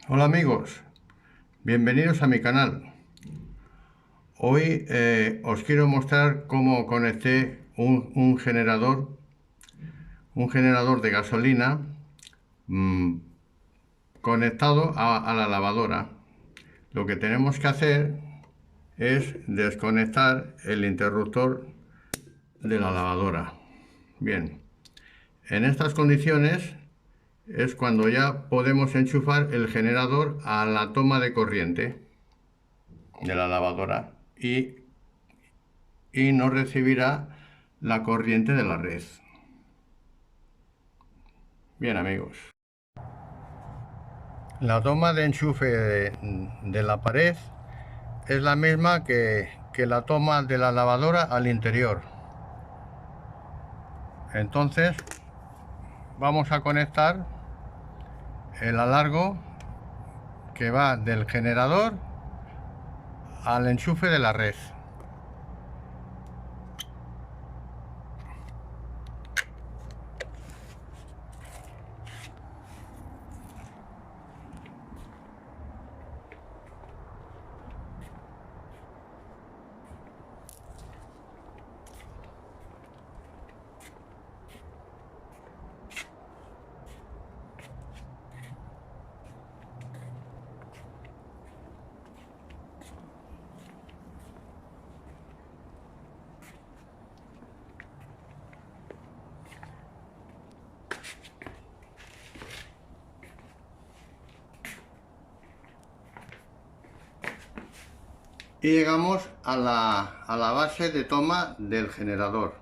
Hola amigos, bienvenidos a mi canal. Hoy os quiero mostrar cómo conecté un generador de gasolina mm, conectado a la lavadora. Lo que tenemos que hacer es desconectar el interruptor de la lavadora. Bien, en estas condiciones es cuando ya podemos enchufar el generador a la toma de corriente de la lavadora y no recibirá la corriente de la red. Bien amigos, la toma de enchufe de la pared es la misma que la toma de la lavadora al interior. Entonces vamos a conectar el alargo que va del generador al enchufe de la red. Y llegamos a la base de toma del generador.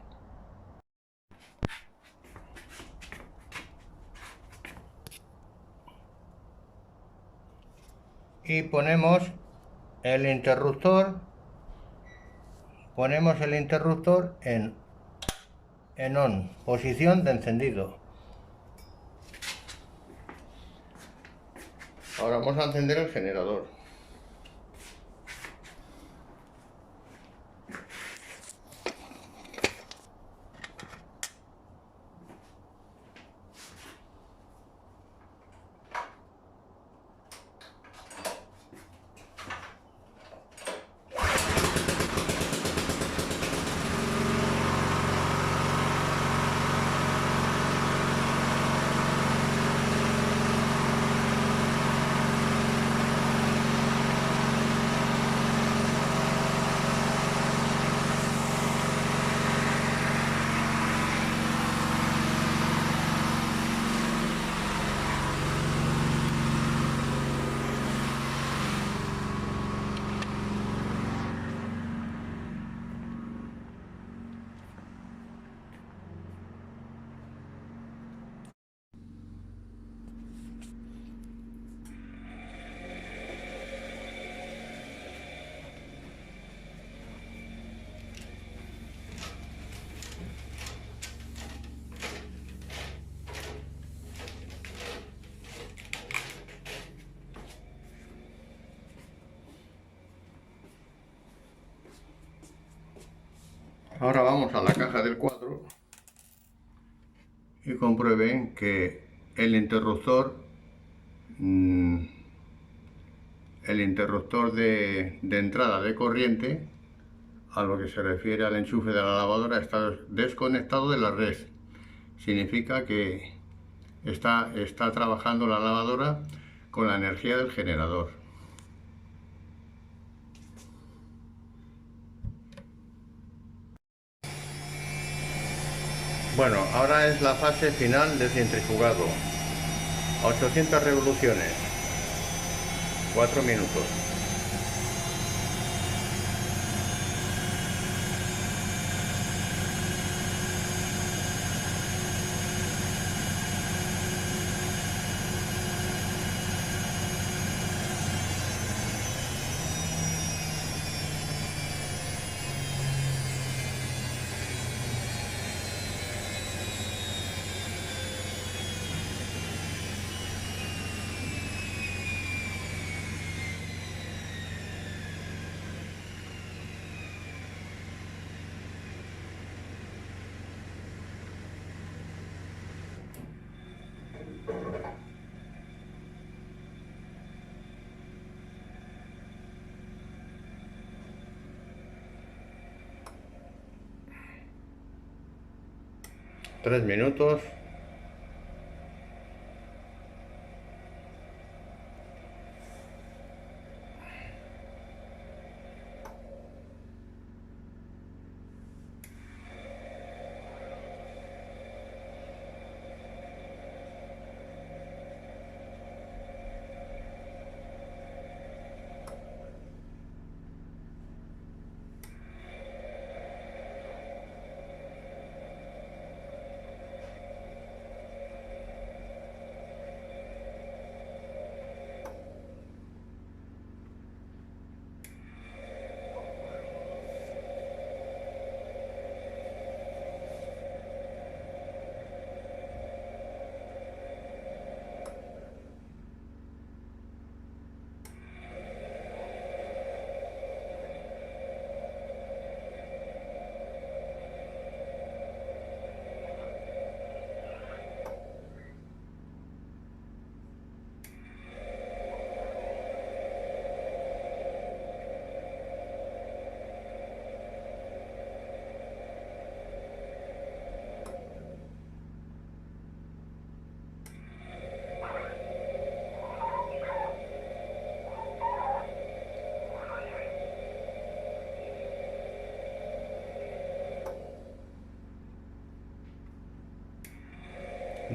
Y ponemos el interruptor en on, posición de encendido. Ahora vamos a encender el generador. Ahora vamos a la caja del cuadro y comprueben que el interruptor, mm, el interruptor de entrada de corriente, a lo que se refiere al enchufe de la lavadora, está desconectado de la red. Significa que está trabajando la lavadora con la energía del generador. Bueno, ahora es la fase final del centrifugado. A 800 revoluciones, 4 minutos. 3 minutos.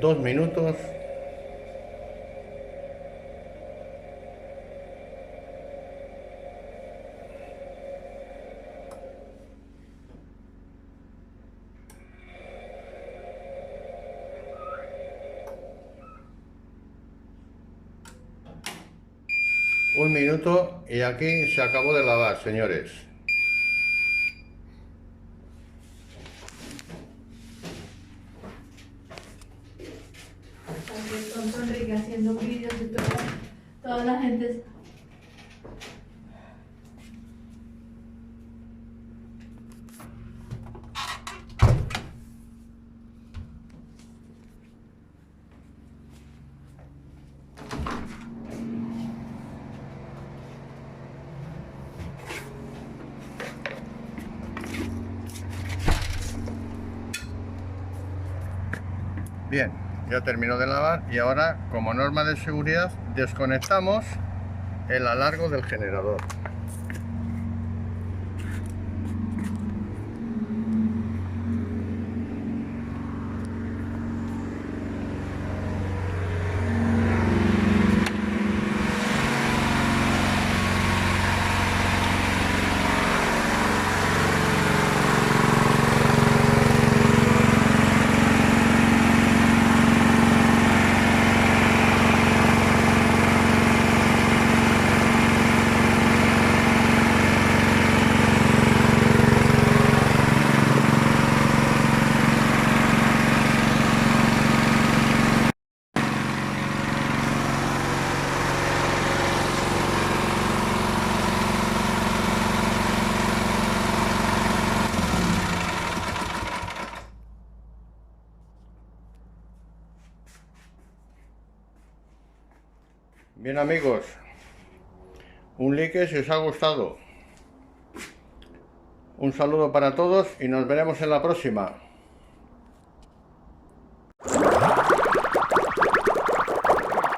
Dos minutos. Un minuto y aquí se acabó de lavar, señores. Aquí está Enrique haciendo vídeos y toda la gente. Bien, ya terminó de lavar y ahora, como norma de seguridad, desconectamos el alargo del generador. Bien, amigos, un like si os ha gustado. Un saludo para todos y nos veremos en la próxima.